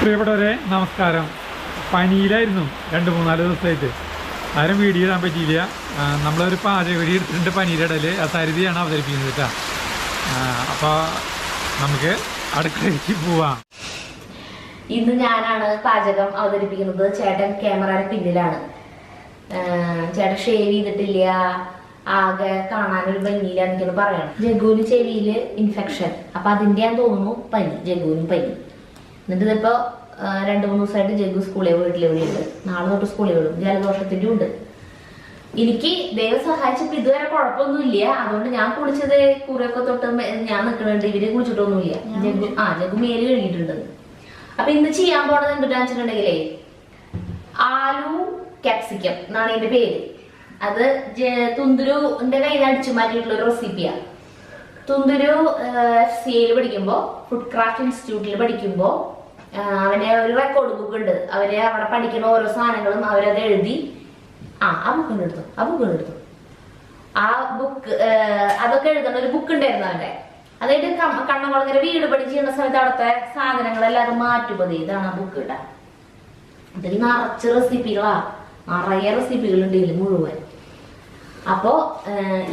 പ്രിയപ്പെട്ടവരെ നമസ്കാരം. പനിയിലായിരുന്നു 2-3 ദിവസമായിട്ട്. ആരും വീഡിയോ ഇടാൻ പറ്റിയില്ല. നമ്മളൊരു പാചക വീഡിയോ എടുത്തിട്ടുണ്ട് പനിയുടെ ഇടയിൽ. ആ സരിതയാണ് അവതരിപ്പിക്കുന്നത് കേട്ടോ. അപ്പോൾ നമുക്ക് അടുക്കളയിലേക്ക് പോവാം. ഇന്ന് ഞാനാണ് പാചകം അവതരിപ്പിക്കുന്നത്. ചേട്ടൻ ക്യാമറയുടെ പിന്നിലാണ്. ചേട്ടൻ ഷേവ് ചെയ്തിട്ടില്ല, ആകെ കാണാനൊരു ഭംഗിയില്ല എനിക്കൊന്ന് പറയണം. ജഗ്ഗുവിന് ചെവിയില് ഇൻഫെക്ഷൻ, അപ്പൊ അതിന്റെയാന്ന് തോന്നുന്നു പനി. ജഗ്ഗുവിനും പനി. എന്നിട്ട് ഇതിപ്പോ 2-3 ദിവസമായിട്ട് ജഗ്ഗു സ്കൂളിൽ വീട്ടിലെവിടെയുണ്ട്. നാളെ തൊട്ട് സ്കൂളിൽ വിടും. ജലദോഷത്തിന്റെ ഉണ്ട്. എനിക്ക് ദൈവം സഹായിച്ചപ്പോ ഇതുവരെ കുഴപ്പമൊന്നുമില്ല. അതുകൊണ്ട് ഞാൻ കുളിച്ചത് കുറിയൊക്കെ തൊട്ട് ഞാൻ നിൽക്കുന്നുണ്ട്. ഇവര് കുളിച്ചിട്ടൊന്നുമില്ല. ജഗ്ഗു മേല് കഴുകിയിട്ടുണ്ട്. അപ്പൊ ഇന്ന് ചെയ്യാൻ പോണത് എന്തുട്ടാന്ന് വെച്ചിട്ടുണ്ടെങ്കിലേ, ആലു കാപ്സിക്കം എന്നാണ് ഇതിന്റെ പേര്. അത് തുന്തുരുന്റെ കയ്യിൽ അടിച്ചു മാറ്റിയിട്ടുള്ള ഒരു റെസിപ്പിയാ. തുന്തുരു FCA പഠിക്കുമ്പോ, ഫുഡ് ക്രാഫ്റ്റ് ഇൻസ്റ്റിറ്റ്യൂട്ടിൽ പഠിക്കുമ്പോ അവന്റെ ഒരു റെക്കോർഡ് ബുക്ക് ഉണ്ട്. അവര് അവിടെ പഠിക്കുന്ന ഓരോ സാധനങ്ങളും അവരത് എഴുതി ആ ബുക്ക് അതൊക്കെ എഴുതുന്ന ഒരു ബുക്ക് ഉണ്ടായിരുന്നു അവന്റെ. അതായത് കണ്ണകുളങ്ങര വീട് പണി ചെയ്യുന്ന സമയത്ത് അവിടുത്തെ സാധനങ്ങളെല്ലാം അത് മാറ്റുന്നത്. ഇതാണ് ആ ബുക്ക് ഇടാ. അതിൽ നിറച്ച് റെസിപ്പികളാ, നിറയെ റെസിപ്പികളുണ്ട് ഇതിൽ മുഴുവൻ. അപ്പോ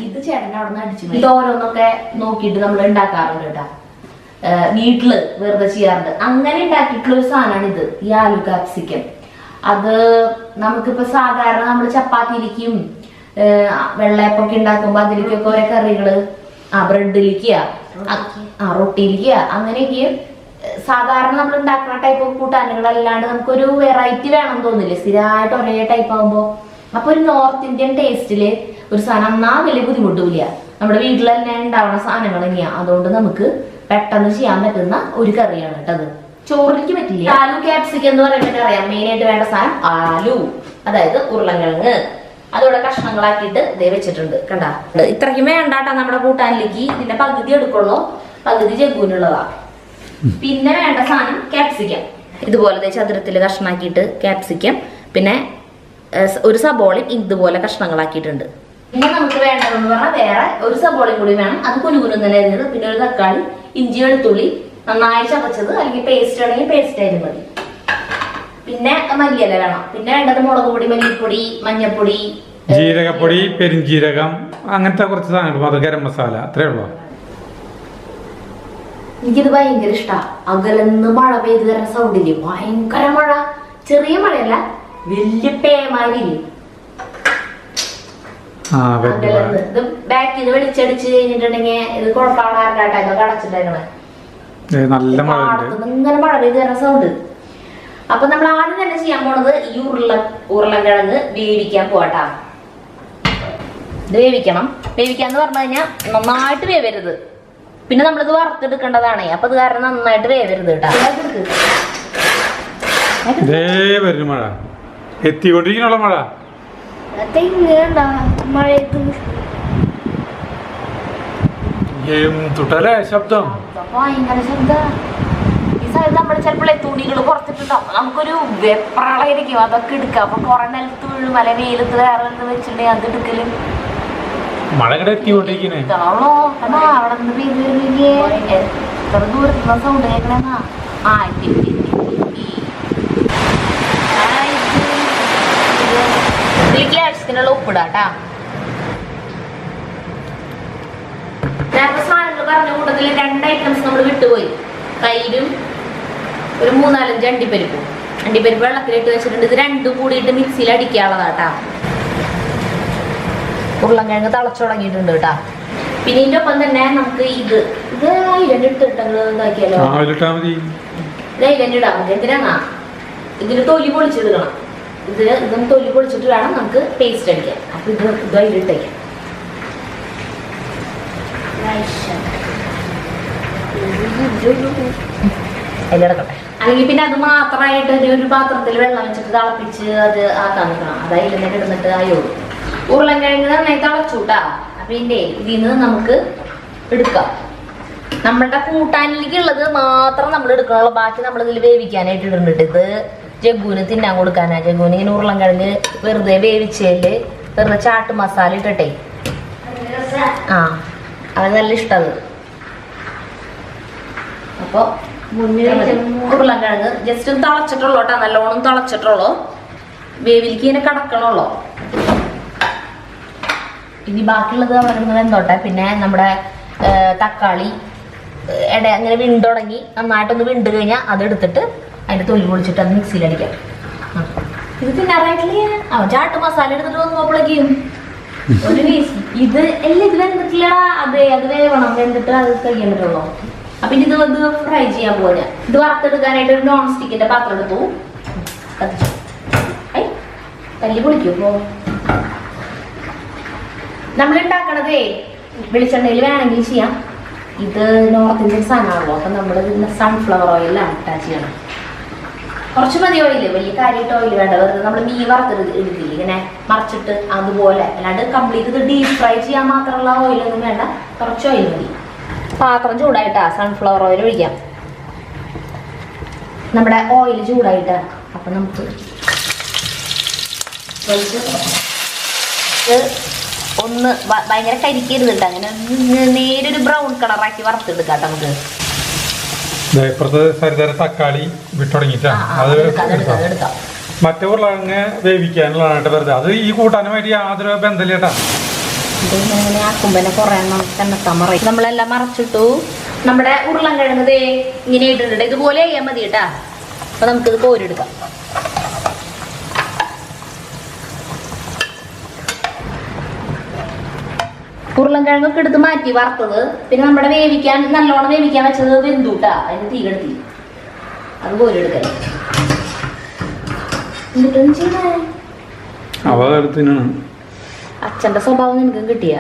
ഇത് ചേട്ടൻ അവിടെ നിന്ന് അടിച്ചു. ഇത് ഓരോന്നൊക്കെ നോക്കിയിട്ട് നമ്മൾ ഉണ്ടാക്കാറുണ്ട് കേട്ടാ. വീട്ടില് വെറുതെ ചെയ്യാറുണ്ട്. അങ്ങനെ ഉണ്ടാക്കിയിട്ടുള്ള ഒരു സാധനമാണ് ഇത്, ഈ ആലു കാപ്സിക്കം. അത് നമുക്കിപ്പോ സാധാരണ നമ്മൾ ചപ്പാത്തിയിലേക്കും വെള്ളയപ്പൊക്കെ ഉണ്ടാക്കുമ്പോ അതിലേക്കൊക്കെ ഓരോ കറികള്, ബ്രെഡിലേക്ക്, റൊട്ടിയിലേക്ക്, അങ്ങനെയൊക്കെ സാധാരണ നമ്മൾ ഉണ്ടാക്കുന്ന ടൈപ്പ് കൂട്ടാനുകളല്ലാണ്ട് നമുക്കൊരു വെറൈറ്റി വേണം തോന്നില്ലേ സ്ഥിരമായിട്ട് ഒരേ ടൈപ്പ് ആകുമ്പോ. അപ്പൊ ഒരു നോർത്ത് ഇന്ത്യൻ ടേസ്റ്റില് ഒരു സാധനം എന്നാ വലിയ ബുദ്ധിമുട്ടില്ല. നമ്മുടെ വീട്ടിൽ തന്നെ ഉണ്ടാവുന്ന സാധനങ്ങൾ തന്നെയാ. അതുകൊണ്ട് നമുക്ക് പെട്ടെന്ന് ചെയ്യാൻ പറ്റുന്ന ഒരു കറിയാണ് കേട്ടത്. ചോറിലേക്ക് പറ്റില്ല. ആലു കാപ്സിക്കം എന്ന് പറയുന്നത് അറിയാം. മെയിൻ ആയിട്ട് വേണ്ട സാധനം ആലു, അതായത് ഉരുളക്കിഴങ്ങ്. അതോടെ കഷ്ണങ്ങളാക്കിയിട്ട് ഇതേ വെച്ചിട്ടുണ്ട്. കണ്ടാ, ഇത്രയ്ക്കും വേണ്ടാട്ടാ നമ്മുടെ കൂട്ടാനിലേക്ക്. ഇതിന്റെ പകുതി എടുക്കുള്ളൂ, പകുതി ജഗ്ഗുവിനുള്ളതാ. പിന്നെ വേണ്ട സാധനം ക്യാപ്സിക്കം. ഇതുപോലെ ചതുരത്തിൽ കഷ്ണാക്കിയിട്ട് ക്യാപ്സിക്കം, പിന്നെ ഒരു സബോളയും ഇതുപോലെ കഷ്ണങ്ങളാക്കിയിട്ടുണ്ട്. പിന്നെ നമുക്ക് വേണ്ടതെന്ന് പറഞ്ഞാൽ വേറെ ഒരു സബോളയും കൂടി വേണം. അത് കുനുകുനു തന്നെ അരിഞ്ഞത്. പിന്നെ ഒരു തക്കാളി, ഇഞ്ചി, വെളുത്തുള്ളി നന്നായി ചതച്ചത്, അല്ലെങ്കിൽ പേസ്റ്റ് ആണെങ്കിൽ പേസ്റ്റ് ആയാലും മതി. പിന്നെ മല്ലിയില വേണം. പിന്നെ വേണ്ടത് മുളക് പൊടി, മല്ലിപ്പൊടി, മഞ്ഞപ്പൊടി, ജീരകപ്പൊടി, പെരുംജീരകം, അങ്ങനത്തെ കുറച്ച് സാധനങ്ങൾ, ഗരം മസാല, അത്രേ ഉള്ളൂ. എനിക്കിത് ഭയങ്കര ഇഷ്ടാ. അകലെന്ന് മഴ പെയ്ത് തരുന്ന സൗണ്ടില്ലേ, ഭയങ്കര മഴ. ചെറിയ മഴയല്ല, വലിയ പേമാരി. ഇത് ബാക്കിൽ നിന്ന് വെളിച്ചടിച്ച് കഴിഞ്ഞിട്ടുണ്ടെങ്കിൽ ഇത് കുഴപ്പമാകാട്ടായിട്ടൊക്കെ അടച്ചിട്ടേക്കണേ. ഇങ്ങനെ മഴ പെയ്ത് തരുന്ന സൗണ്ട്. അപ്പൊ നമ്മൾ ആദ്യം തന്നെ ചെയ്യാൻ പോണത് ഈ ഉരുളക്കിഴങ്ങ് വേവിക്കാൻ പോവാട്ടാ. ഇത് വേവിക്കണം. വേവിക്കാന്ന് പറഞ്ഞു കഴിഞ്ഞാൽ നന്നായിട്ട് വേവരുത്. പിന്നെ നമ്മളിത് വറുത്തെടുക്കേണ്ടതാണ്. അപ്പൊ ഇത് കാരണം നന്നായിട്ട് വേവരുത് കേട്ടാ. മഴ എത്തിക്കൊണ്ടിരിക്കണ മഴ. ശബ്ദം ഭയങ്കര ശബ്ദം. ഈ സമയത്ത് നമ്മൾ ചിലപ്പോൾ തുണികൾ കുറച്ചിട്ടുണ്ടാവും. നമുക്കൊരു വെപ്രാളായിരിക്കും. അതൊക്കെ എടുക്കാം. അപ്പൊ കുറെ നിലത്ത് വീഴും, അല്ലെ വെയിലത്ത് വേറെ വെച്ചിട്ടുണ്ടെങ്കിൽ അത് എടുക്കലും. മഴ എത്തിക്കൊണ്ടിരിക്കണേ. അവിടെ നിന്ന് പെയ്ത് വരുന്നില്ലേ, എത്ര ദൂരത്തുള്ള സൗണ്ട് കേൾക്കണേന്നാ. ഇതിലേക്ക് ആവശ്യത്തിനുള്ള ഉപ്പിടാട്ടാ. നേരത്തെ സാധനങ്ങൾ പറഞ്ഞ കൂട്ടത്തിൽ 2 ഐറ്റംസ് നമ്മൾ വിട്ടുപോയി. തൈരും ഒരു 3-4 അണ്ടിപ്പരിപ്പും. അണ്ടിപ്പരിപ്പ് വെള്ളത്തിലിട്ട് വെച്ചിട്ടുണ്ട്. ഇത് രണ്ടും കൂടിയിട്ട് മിക്സിയിൽ അടിക്കാനുള്ളതാട്ടാ. ഉരുളക്കിഴങ്ങ് തിളച്ചു തുടങ്ങിയിട്ടുണ്ട് കേട്ടാ. പിന്നെ ഇതിന്റെ ഒപ്പം തന്നെ നമുക്ക് ഇത് ഇതാക്കിയാലോ. ഇടാം. എന്തിനാ ഇതിന് തൊലി പൊളിച്ചെടുക്കണം. ഇതൊന്ന് തൊലി പൊളിച്ചിട്ട് വേണം നമുക്ക് പേസ്റ്റ് അടിക്കാൻ. അപ്പൊ ഇത് അതിലിട്ടേക്കാം. അതിലിടക്കട്ടെ. അല്ലെങ്കിൽ പിന്നെ അത് മാത്രമായിട്ട് ഒരു പാത്രത്തിൽ വെള്ളം വെച്ചിട്ട് തിളപ്പിച്ച് അത് ആക്കാൻ നിൽക്കണം. അതായത് തന്നെ ഇടുന്നിട്ട് ആയോളൂ. ഉരുളക്കിഴങ്ങ് നന്നായി തിളച്ചൂട്ടാ. അപ്പൊ ഇതിൽ നിന്ന് നമുക്ക് എടുക്കാം. നമ്മളുടെ കൂട്ടാനിലേക്ക് ഉള്ളത് മാത്രം നമ്മൾ എടുക്കണുള്ളൂ. ബാക്കി നമ്മൾ ഇതിൽ വേവിക്കാനായിട്ട് ഇടുന്നുണ്ട്. ഇത് ജഗ്ഗുവിന് തിന്നാൻ കൊടുക്കാനാ. ജഗ്ഗുവിന് ഇങ്ങനെ ഉരുളക്കിഴങ്ങ് വെറുതെ വേവിച്ചേല് വെറുതെ ചാട്ട് മസാല ഇട്ടട്ടെ. അവന് നല്ല ഇഷ്ടത്. അപ്പൊ ഉരുളക്കിഴങ്ങ് ജസ്റ്റ് ഒന്ന് തിളച്ചിട്ടുള്ളൂ കേട്ടോ, നല്ലോണം തിളച്ചിട്ടുള്ളൂ, വേവിലേക്ക് ഇങ്ങനെ കിടക്കണുള്ളൂ. ഇനി ബാക്കിയുള്ളത് അവിടെ വെന്തോട്ടെ. പിന്നെ നമ്മുടെ തക്കാളി അങ്ങനെ വിണ്ടുടങ്ങി നന്നായിട്ടൊന്ന് വിണ്ട് കഴിഞ്ഞാൽ അതെടുത്തിട്ട് അതിന്റെ തൊലി പൊളിച്ചിട്ട് അത് മിക്സിയിലടിക്കാം. ഇത് തിന്നാറായിട്ടില്ലേ? ചാട്ട് മസാല എടുത്തിട്ട് വന്നപ്പോഴേക്കും ഒരു പീസ് ഇത് എല്ലാം ഇത് വെന്തിട്ടില്ലടാ. അതെ, അത് വേവണം, വെന്തിട്ട് അത് കഴിയാൻ പറ്റുള്ളൂ. അപ്പൊ ഇത് ഫ്രൈ ചെയ്യാൻ പോവാ ഞാൻ. ഇത് വറുത്തെടുക്കാനായിട്ട് ഒരു നോൺ സ്റ്റിക്കിന്റെ പാത്രം എടുത്തു. തല്ലി പൊളിക്കും. നമ്മൾ ഉണ്ടാക്കണതേ വെളിച്ചെണ്ണയിൽ വേണമെങ്കിൽ ചെയ്യാം. ഇത് നോർത്ത് ഇന്ത്യൻ സാധനമാണല്ലോ, അപ്പൊ നമ്മൾ ഇതിന് സൺഫ്ലവർ ഓയിലാണ് അറ്റാച്ച് ചെയ്യണം. കുറച്ച് മതി ഓയില്, വലിയ കാര്യമായിട്ട് ഓയിൽ വേണ്ട. വെറുതെ നമ്മൾ മീൻ വറുത്തെടുക്കില്ല ഇങ്ങനെ മറിച്ചിട്ട് അതുപോലെ, അല്ലാണ്ട് കംപ്ലീറ്റ് ഇത് ഡീപ് ഫ്രൈ ചെയ്യാൻ മാത്രമുള്ള ഓയിലൊന്നും വേണ്ട, കുറച്ച് ഓയിൽ മതി. പാത്രം ചൂടായിട്ടാ സൺഫ്ലവർ ഓയിൽ ഒഴിക്കാം. നമ്മുടെ ഓയിൽ ചൂടായിട്ടാ. അപ്പൊ നമുക്ക് ഒന്ന് ഭയങ്കര കരിക്കരുത് കേട്ടോ, അങ്ങനെ നേരൊരു ബ്രൗൺ കളറാക്കി വറുത്തെടുക്കാം നമുക്ക്. തക്കാളി വിട്ടുടങ്ങിട്ടാ അത് മറ്റേ ഉരുളക്കിഴങ്ങ് വേവിക്കാനുള്ളതാണ് വെറുതെ. അത് ഈ കൂട്ടാനുമായിട്ട് യാതൊരു ബന്ധമില്ലേട്ടാ. ഇങ്ങനെ ആക്കുമ്പോ കുറെ എണ്ണം നമ്മളെല്ലാം മറച്ചിട്ടു. നമ്മുടെ ഉരുളക്കിഴങ്ങ് ഇങ്ങനെ ഇട്ടിട്ടുണ്ട്. ഇതുപോലെ ചെയ്യാൻ മതി കേട്ടാ. അപ്പൊ നമുക്കിത് കോരിയെടുക്കാം. ഉരുളക്കിഴങ്ങൊക്കെ എടുത്ത് മാറ്റി വറുത്തത്. പിന്നെ നമ്മുടെ നല്ലോണം വേവിക്കാൻ വെച്ചത് വെന്തൂട്ടാ. അതിന് തീ കെടുത്തി അത് കോരിയെടുക്കാൻ. അച്ഛന്റെ സ്വഭാവം നിനക്കും കിട്ടിയ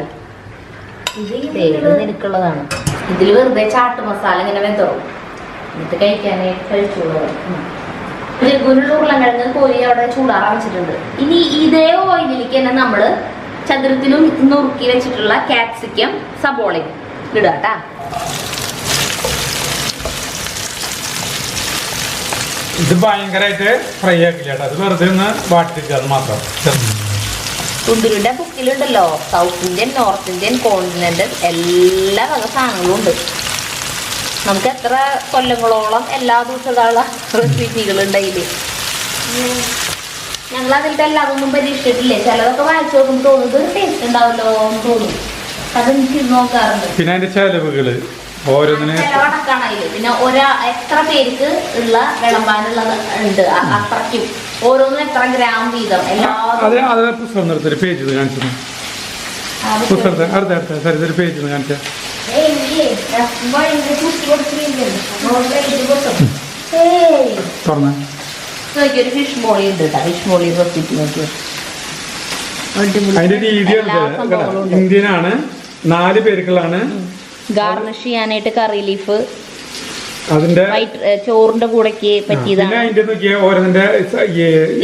നിനക്കുള്ളതാണ്. ഇതിൽ വെറുതെ ചാട്ട് മസാല ഇങ്ങനെ വെന്തോറും എന്നിട്ട് കഴിക്കാനായിട്ട് കഴിച്ചുള്ളത്. ലഘുവിനുള്ള ഉരുളക്കിഴങ്ങ് കോരി അവിടെ ചൂടാറാൻ വെച്ചിട്ടുണ്ട്. ഇനി ഇതേ ഓയിലിലേക്ക് തന്നെ നമ്മള് ചതുരത്തിലും നുറുക്കി വെച്ചിട്ടുള്ള കാപ്സിക്കം സബോളയും ഇടാട്ടാ. ഇത് ഭയങ്കരമായിട്ട് ഫ്രൈ ആക്കില്ല, അത് വെറുതെ ഒന്ന് വാട്ടിച്ചത് മാത്രം. കുന്തിരിയുടെ ബുക്കിലുണ്ടല്ലോ South Indian, North Indian, continental എല്ലാ വക സാധനങ്ങളും ഉണ്ട്. നമുക്ക് എത്ര കൊല്ലങ്ങളോളം എല്ലാ ദിവസമുള്ള റെസിപ്പികളുണ്ട് അതില്. ഞങ്ങൾ അതിലത്തെ എല്ലാതൊന്നും പരീക്ഷിച്ചിട്ടില്ലേ. ചിലതൊക്കെ വായിച്ചു നോക്കുമ്പോൾ തോന്നുന്നത് ഒരു ടേസ്റ്റ് ഉണ്ടാവല്ലോ എന്ന് തോന്നും. അതെനിക്ക് നോക്കാറുണ്ട്. പിന്നെ അതിന്റെ ചെലവുകള് ചെലവടക്കാണതില്. പിന്നെ എത്ര പേർക്ക് ഉള്ള വിളമ്പാനുള്ളത് ഉണ്ട്, അത്രയ്ക്കും ഓരോന്നും എത്ര ഗ്രാം വീതം ഒരു ഫിഷ് മോളി ഉണ്ട് കേട്ടോ. ഫിഷ് മോളി റെസിപ്പി നോക്കി. അതിന്റെ രീതി ഇന്ത്യനാണ്, 4 പേർക്കുള്ളാണ്. ഗാർണിഷ് ചെയ്യാനായിട്ട് കറി ലീഫ് അതിന്റെ ചോറിന്റെ കൂടെക്ക് പറ്റിയതാണ്.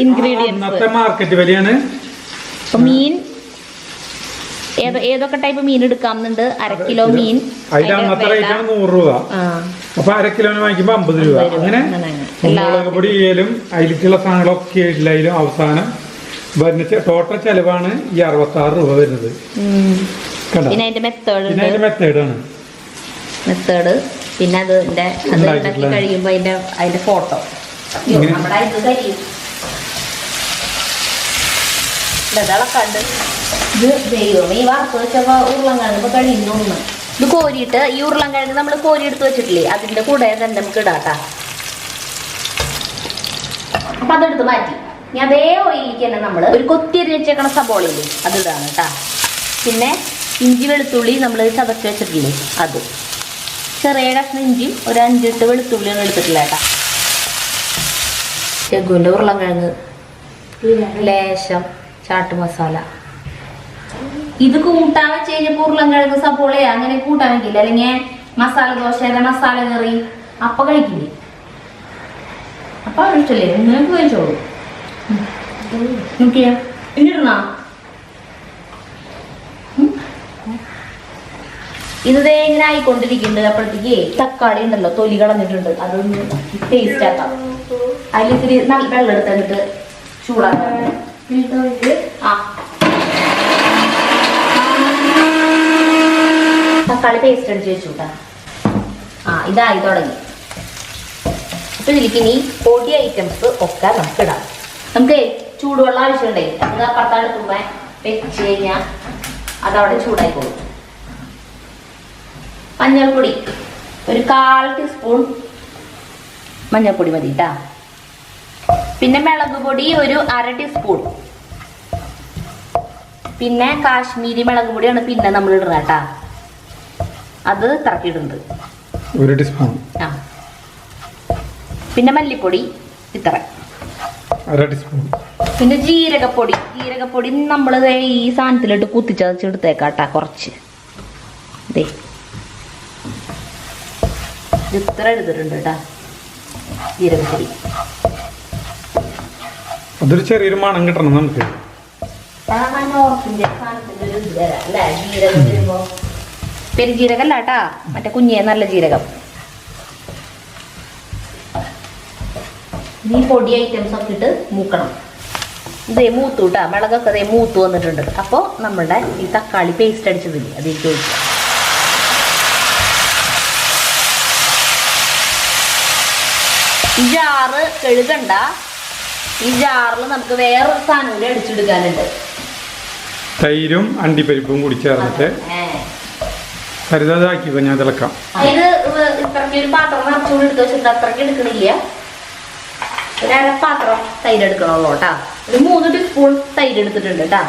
ഇൻഗ്രീഡിയൻസ് മാർക്കറ്റ് വിലയാണ്. മീൻ ഏതൊക്കെ ടൈപ്പ് മീൻ എടുക്കാമെന്നുണ്ട്. 1/2 കിലോ മീൻ അതിന്റെ അന്നത്തെ റേറ്റ് ആണ് 100 രൂപ. അപ്പൊ 1/2 കിലോന് വാങ്ങിക്കുമ്പോ 50 രൂപ. അങ്ങനെ മുളക് പൊടി ചെയ്യലും അതിലേക്കുള്ള സാധനങ്ങളൊക്കെ ഇടയിലും അവസാനം വരുന്ന ടോട്ടൽ ചെലവാണ് ഈ 66 രൂപ വരുന്നത്. പിന്നെ അതിന്റെ മെത്തേഡാണ് മെത്തേഡ്. പിന്നെ അത് ഉണ്ടാക്കി കഴിയുമ്പോ അതിന്റെ ഫോട്ടോ കണ്ട് ഇത് ദൈവം ഈ വറുത്ത് വെച്ചപ്പോ ഉരുളക്കിഴങ്ങ് കഴിയുന്നു. ഇത് കോരിയിട്ട് ഈ ഉരുളക്കിഴങ്ങ് നമ്മൾ കോരി എടുത്ത് വെച്ചിട്ടില്ലേ അതിന്റെ കൂടെ തന്നെ നമുക്ക് ഇടാട്ടാ. അപ്പൊ അതെടുത്ത് മാറ്റി ഇനി അതേ ഓയിലേക്ക് തന്നെ നമ്മൾ ഒരു കൊത്തിയരി വെച്ചേക്കണ സബോളയില്ലേ അത് ഇടാണ് കേട്ടാ. പിന്നെ ഇഞ്ചി വെളുത്തുള്ളി നമ്മൾ ചതച്ച് വെച്ചിട്ടില്ലേ അത്, ചെറിയ കഷ്ണം ഇഞ്ചിയും ഒരു 5-8 വെളുത്തുള്ളിയാണ് എടുത്തിട്ടില്ല കേട്ടാ. ചെഗുവിൻ്റെ ഉരുളക്കിഴങ്ങ്, ലേശം ചാട്ട് മസാല. ഇത് കൂട്ടാൻ വെച്ച് കഴിഞ്ഞപ്പോൾ ഉരുളക്കിഴങ്ങ് സബോളയാ അങ്ങനെ കൂട്ടാൻ വെക്കില്ല. അല്ലെങ്കിൽ മസാല ദോശയുടെ മസാല കറി അപ്പൊ കഴിക്കില്ലേ. അപ്പൊ ഇഷ്ടല്ലേ നിങ്ങൾക്ക് കഴിച്ചോളൂ. നോക്കിയാ ഇന്നിടണോ ഇത് ഇങ്ങനെ ആയിക്കൊണ്ടിരിക്കുന്നുണ്ട്. അപ്പോഴത്തേക്ക് തക്കാളി ഉണ്ടല്ലോ തൊലി കളഞ്ഞിട്ടുണ്ട്, അതൊന്ന് ടേസ്റ്റ് ആക്കാം. അതിലിത്തിരി നല്ല വെള്ളം എടുത്തിട്ട് ചൂടാക്കാം. തക്കാളി പേസ്റ്റ് അടിച്ച് വെച്ചു കേട്ടാ. ഇതായി തുടങ്ങി. അപ്പൊ ഇതിലേക്ക് ഇനി പൊടി ഐറ്റംസ് ഒക്കെ നമുക്ക് ഇടാം. നമുക്ക് ചൂടുവെള്ളം ആവശ്യമുണ്ടേ, അത് അപ്പുറത്ത് അടുത്തുമ്പോ വെച്ച് കഴിഞ്ഞാൽ അതവിടെ ചൂടായിക്കോളും. മഞ്ഞൾപ്പൊടി ഒരു 1/4 ടീസ്പൂൺ മഞ്ഞൾപ്പൊടി മതി കേട്ടാ. പിന്നെ മുളക് പൊടി ഒരു 1/2 ടീസ്പൂൺ. പിന്നെ കാശ്മീരി മുളക് പൊടിയാണ് പിന്നെ നമ്മൾ ഇടുന്നത് കേട്ടാ, അത് തറക്കിയിടുന്നുണ്ട് 1 ടീസ്പൂൺ. ആ പിന്നെ മല്ലിപ്പൊടി ഇത്ര 1/2 ടീസ്പൂൺ. പിന്നെ ജീരകപ്പൊടി നമ്മൾ ഈ സാധനത്തിലിട്ട് കുത്തിച്ചതച്ചെടുത്തേക്കാട്ടാ കുറച്ച്. ഇതേ ഇത്ര എടുത്തിട്ടുണ്ട് കേട്ടാ ജീരകപ്പൊടി. അതൊരു ചെറിയൊരു മണം കിട്ടണം നമുക്ക്. പെരുജീരകല്ല കേട്ടാ, മറ്റേ കുഞ്ഞേ നല്ല ജീരകം. ഈ പൊടി ഐറ്റംസ് ഒക്കെ ഇട്ട് മൂക്കണം. ഇതേ മൂത്തു കേട്ടാ, മുളകൊക്കെ അതേ മൂത്ത് വന്നിട്ടുണ്ട്. അപ്പോൾ നമ്മുടെ ഈ തക്കാളി പേസ്റ്റ് അടിച്ചതില്ലേ അതിലേക്ക് ഒഴിക്കാം. ഈ ജാറ് കഴുകണ്ട, ഈ ജാറിൽ നമുക്ക് വേറൊരു സാധനം കൂടി അടിച്ചെടുക്കാനുണ്ട്. തൈരും അണ്ടിപ്പരിപ്പും കൂടി ചേർന്നിട്ട് സരിതാക്കിക്കോ, ഞാൻ തിളക്കാം. ഇത് ഇത്രയ്ക്ക് ഒരു പാത്രം നിറച്ചുകൂടി എടുത്ത് വെച്ചിട്ട് അത്രയ്ക്ക് എടുക്കണില്ല, ഒരു 1/2 പാത്രം തൈര് എടുക്കണുള്ളൂ കേട്ടാ. ഒരു 3 ടീസ്പൂൺ തൈര് എടുത്തിട്ടുണ്ട് കേട്ടാ.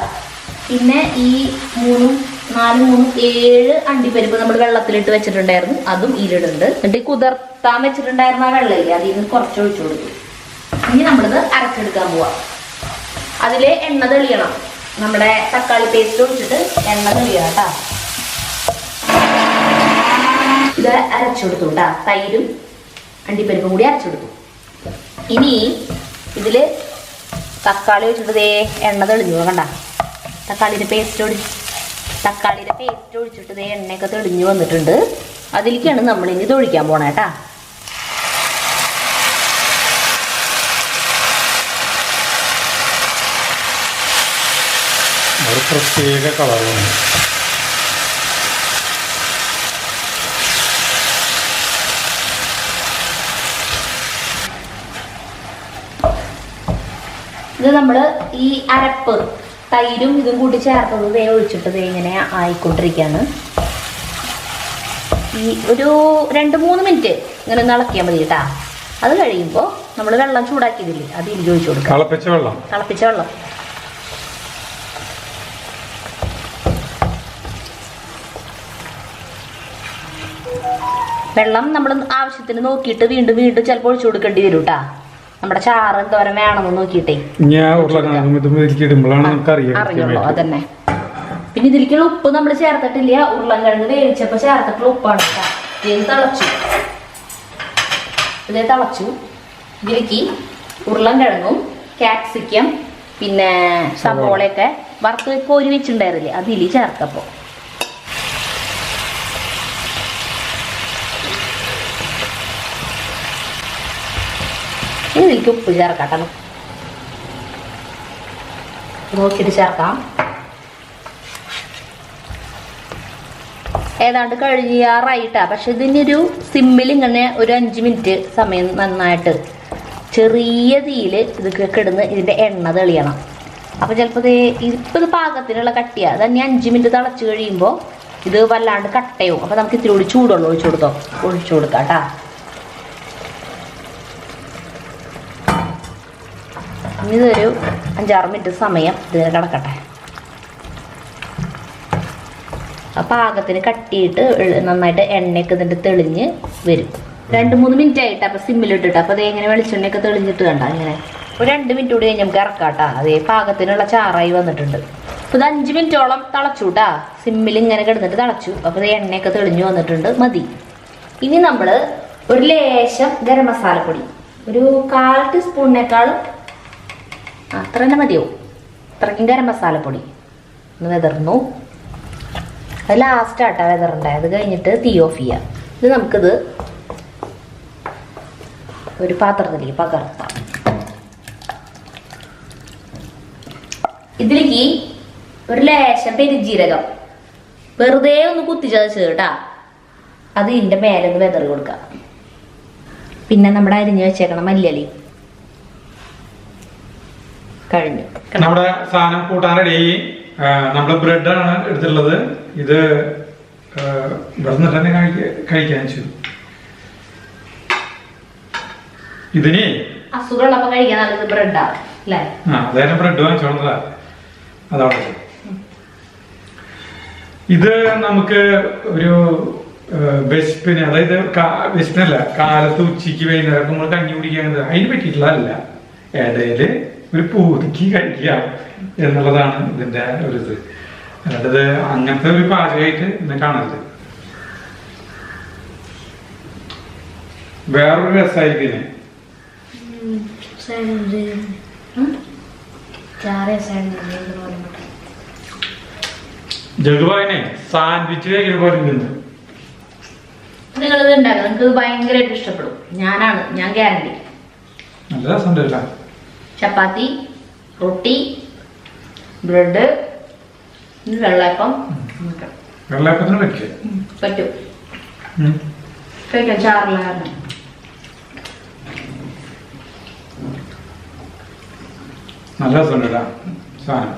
പിന്നെ ഈ 3, 4, 3, 7 അണ്ടിപ്പരിപ്പ് നമ്മൾ വെള്ളത്തിലിട്ട് വെച്ചിട്ടുണ്ടായിരുന്നു, അതും ഇതിലിടുന്നുണ്ട്. എന്നിട്ട് ഈ കുതിർത്താൻ വെച്ചിട്ടുണ്ടായിരുന്ന ആ വെള്ളമില്ല, അതിൽ നിന്ന് കുറച്ച് ഒഴിച്ചു കൊടുക്കും. ഇനി നമ്മളിത് അരച്ചെടുക്കാൻ പോവാം. അതിൽ എണ്ണ തെളിയണം. നമ്മുടെ തക്കാളി പേസ്റ്റ് ഒഴിച്ചിട്ട് എണ്ണ തെളിയണം കേട്ടാ. ഇത് അരച്ചെടുത്തു കേട്ടാ, തൈരും അണ്ടിപ്പരിപ്പും കൂടി അരച്ചെടുത്തു. ഇനി ഇതിൽ തക്കാളി ഒഴിച്ചിട്ട് എണ്ണ തെളിഞ്ഞു കണ്ട. തക്കാളിയുടെ പേസ്റ്റ് ഒഴിച്ചിട്ട് എണ്ണയൊക്കെ തെളിഞ്ഞു വന്നിട്ടുണ്ട്. അതിലേക്കാണ് നമ്മളിനി ഇത് ഒഴിക്കാൻ പോണേ കേട്ടാ. പ്രത്യേക കളറാണ്. ഇത് നമ്മൾ ഈ അരപ്പ് തൈരും ഇതും കൂടി ചേർത്തത് ഒഴിച്ചിട്ട് ഇങ്ങനെ ആയിക്കൊണ്ടിരിക്കുകയാണ്. ഈ ഒരു 2-3 മിനിറ്റ് ഇങ്ങനെ ഒന്ന് ഇളക്കിയാൽ മതി കേട്ടാ. അത് കഴിയുമ്പോൾ നമ്മൾ വെള്ളം ചൂടാക്കിയതില്ലേ അത് ഇതിൽ ഒഴിച്ചു കൊടുക്കാം. തിളപ്പിച്ച വെള്ളം. വെള്ളം നമ്മൾ ആവശ്യത്തിന് നോക്കിയിട്ട് വീണ്ടും ചിലപ്പോൾ ഒഴിച്ചു കൊടുക്കേണ്ടി വരും കേട്ടാ. നമ്മുടെ ചാറ് എന്തോരം വേണമെന്ന് നോക്കിയിട്ടേ അറിയുള്ളൂ. അതന്നെ. പിന്നെ ഇതിലേക്കുള്ള ഉപ്പ് നമ്മൾ ചേർത്തിട്ടില്ല, ഉരുളൻകിഴങ്ങ് വേവിച്ചപ്പോൾ ചേർത്തിട്ടുള്ള ഉപ്പാണ് കേട്ടോ. ഇത് തിളച്ചു. ഇതിലേക്ക് ഉരുളൻകിഴങ്ങും കാപ്സിക്കം പിന്നെ സവോളയൊക്കെ വറുത്ത് കോരി വെച്ചിട്ടുണ്ടായിരുന്നില്ലേ അതിൽ ചേർക്കപ്പോൾ ഇതിലേക്ക് ഉപ്പ് ചേർക്കാം. നോക്കിയിട്ട് ചേർക്കാം. ഏതാണ്ട് കഴിയാറായിട്ടാ. പക്ഷെ ഇതിനൊരു സിമ്മിൽ ഇങ്ങനെ ഒരു 5 മിനിറ്റ് സമയം നന്നായിട്ട് ചെറിയ തീയിൽ ഇതൊക്കെ കിടന്ന് ഇതിൻ്റെ എണ്ണ തെളിയണം. അപ്പോൾ ചിലപ്പോൾ ഇത് പാകത്തിനുള്ള കട്ടിയാ. അതന്നെ 5 മിനിറ്റ് തിളച്ച് കഴിയുമ്പോൾ ഇത് വല്ലാണ്ട് കട്ടയും. അപ്പോൾ നമുക്ക് ഇത്തിരി കൂടി ചൂടുള്ള ഒഴിച്ചു കൊടുക്കാം കേട്ടാ. ഇതൊരു 5-6 മിനിറ്റ് സമയം ഇതിന് കിടക്കട്ടെ. ആ പാകത്തിന് കട്ടിയിട്ട് നന്നായിട്ട് എണ്ണയൊക്കെ ഇതിൻ്റെ തെളിഞ്ഞ് വരും. 2-3 മിനിറ്റ് ആയിട്ട് അപ്പോൾ സിമ്മിലിട്ടിട്ട് അപ്പോൾ ഇങ്ങനെ വെളിച്ചെണ്ണയൊക്കെ തെളിഞ്ഞിട്ട് കണ്ട ഇങ്ങനെ ഒരു 2 മിനിറ്റ് കൂടി കഴിഞ്ഞ് നമുക്ക് ഇറക്കാട്ടാ. അതേ പാകത്തിനുള്ള ചാറായി വന്നിട്ടുണ്ട്. അപ്പോൾ ഇത് 5 മിനിറ്റോളം തിളച്ചു കേട്ടാ. സിമ്മിൽ ഇങ്ങനെ കിടന്നിട്ട് തിളച്ചു. അപ്പോൾ എണ്ണയൊക്കെ തെളിഞ്ഞു വന്നിട്ടുണ്ട്. മതി. ഇനി നമ്മൾ ഒരു ലേശം ഗരം മസാലപ്പൊടി ഒരു 1/4 ടീസ്പൂണിനേക്കാളും അത്ര തന്നെ മതിയാവും. അത്രയ്ക്കും ഗരം മസാലപ്പൊടി ഒന്ന് വെതർന്നു. അത് ലാസ്റ്റാട്ടാ വെതറുണ്ടായി. അത് കഴിഞ്ഞിട്ട് തീ ഓഫ് ചെയ്യാം. ഇത് നമുക്കിത് ഒരു പാത്രത്തിലേക്ക് പകർത്താം. ഇതിലേക്ക് ഒരു ലേശം പെരുജീരകം വെറുതെ ഒന്ന് കുത്തിച്ചതച്ച് കേട്ടാ അത് ഇതിൻ്റെ മേലെ ഒന്ന് വെതറി കൊടുക്കാം. പിന്നെ നമ്മുടെ അരിഞ്ഞു വെച്ചേക്കണം മല്ലിയലി കഴിഞ്ഞു. നമ്മുടെ സാധനം കൂട്ടാൻ റെഡിയായി. നമ്മള് ബ്രെഡാണ് എടുത്തിട്ടുള്ളത്. ഇത് ഇവിടെ നിന്ന് തന്നെ കഴിക്കാൻ വെച്ചു. ഇതിന് അസുഖമുള്ളപ്പോ കഴിക്കാൻ നല്ലത് ബ്രെഡാ അല്ലേ? അതായത് ബ്രെഡ് വാങ്ങിച്ചോളന്നതാ. അതവിടെ ഇത് നമുക്ക് ഒരു വിശപ്പിന്, അതായത് വിശപ്പിനല്ല, കാലത്ത് ഉച്ചയ്ക്ക് വൈകുന്നേരം നമ്മൾ കഞ്ഞി കുടിക്കുന്നത് അതിന് പറ്റിയിട്ടുള്ളതല്ല. ഇടയില് ഒരു പൂതിക്ക് കഴിക്കുക എന്നുള്ളതാണ് ഇതിന്റെ ഒരു ഇത്. അല്ലാണ്ടത് അങ്ങനത്തെ ഒരു പാചകമായിട്ട് ഇന്ന് കാണരുത്. വേറൊരു രസമായിരിക്കും. ജഗുബായിനെ സാൻഡ്വിച്ച് കഴിക്കുന്ന പോലെ നിന്ന് നിങ്ങളിത് ഉണ്ടാക്കുക, നിങ്ങൾക്ക് ഭയങ്കരമായിട്ട് ഇഷ്ടപ്പെടും. ഞാൻ ഗ്യാരണ്ടി. നല്ല രസമുണ്ടല്ല. ചപ്പാത്തി, റൊട്ടി, ബ്രെഡ്, വെള്ളയപ്പം. വെള്ളയപ്പത്തിന് പറ്റും കഴിക്കാം ചാറില്ല കാരണം. നല്ല രസമുണ്ടല്ല സാധനം.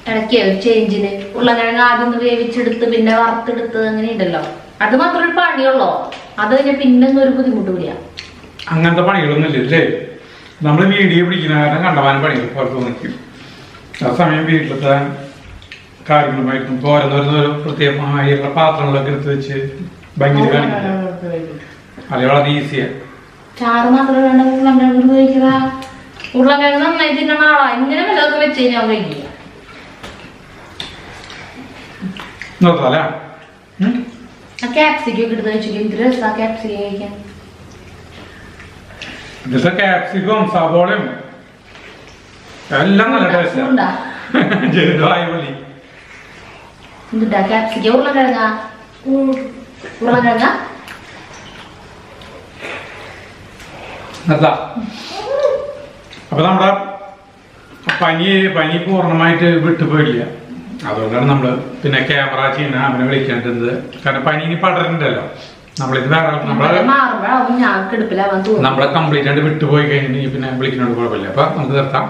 ഇടയ്ക്ക് ചേഞ്ചിന് ഉരുളക്കിഴങ്ങ് ആദ്യം ഒന്ന് വേവിച്ചെടുത്ത് പിന്നെ വറുത്തെടുത്ത് അങ്ങനെ ഉണ്ടല്ലോ. അത് മാത്രം ഒരു പണിയുള്ളോ? അത് കഴിഞ്ഞാൽ പിന്നെ ഒന്നും ഒരു ബുദ്ധിമുട്ടില്ല. അങ്ങനത്തെ പണികളൊന്നും ഇല്ലേ? നമ്മൾ വീഡിയോ പിടിക്കുന്ന കാരണം കണ്ടമാനം പണികൾ പുറത്ത് നിൽക്കും. ആ സമയം വീട്ടിലത്തെ കാര്യങ്ങളുമായിട്ടും ഓരോന്നോരോന്നോരോ പ്രത്യേകമായുള്ള പാത്രങ്ങളൊക്കെ എടുത്ത് വെച്ച് ഭംഗി കാണിക്കില്ല. അത് വളരെ ഈസിയാണ്. ചാറ് മാത്രം വേണ്ട ഉരുളക്കിഴങ്ങ് ഉപയോഗിക്കുക. ഉരുളക്കിഴങ്ങ് നന്നായി തിന്നണ ആളാ. ഇങ്ങനെ വിലതൊക്കെ വെച്ച് കഴിഞ്ഞാൽ കഴിക്കില്ല. നോക്കാല്ലേ? ക്യാപ്സിക്കം ഒക്കെ എടുത്ത് വെച്ചിട്ട് എന്ത് രസാ ക്യാപ്സിക്കം കഴിക്കാൻ. ഇതിലത്തെ ക്യാപ്സിക്കും സവോളയും എല്ലാം നല്ല ടേസ്റ്റാ. എന്തുണ്ടാ ക്യാപ്സിക്കം ഉരുളക്കിഴങ്ങ അപ്പൊ നമ്മുടെ പനി പൂർണ്ണമായിട്ട് വിട്ടുപോയില്ല. അതുകൊണ്ടാണ് നമ്മള് പിന്നെ ക്യാമറ ചെയ്യുന്ന അവനെ വിളിക്കേണ്ടത്. കാരണം പനി ഇനി പടരുന്നുണ്ടല്ലോ. നമ്മളിത് വേറെ നമ്മളെ കംപ്ലീറ്റ് ആയിട്ട് വിട്ടുപോയി കഴിഞ്ഞിട്ട് പിന്നെ വിളിക്കുന്നോട് കുഴപ്പമില്ല. അപ്പൊ നമുക്ക് നിർത്താം.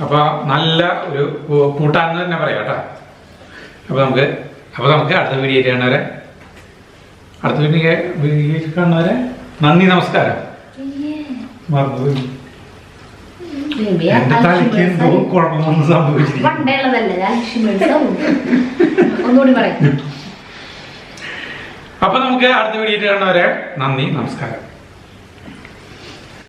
അപ്പൊ നല്ല ഒരു കൂട്ടാന്ന് തന്നെ പറയാം കേട്ടോ. അപ്പൊ നമുക്ക് അടുത്ത വീഡിയോ കാണുന്നവരെ നന്ദി, നമസ്കാരം. മറന്നുപോയി. എന്റെ തലയ്ക്ക് എന്തോ കുഴപ്പമൊന്നും സംഭവിച്ചില്ല. അപ്പൊ നമുക്ക് അടുത്ത വീഡിയോ കാണുന്നവരെ നന്ദി, നമസ്കാരം.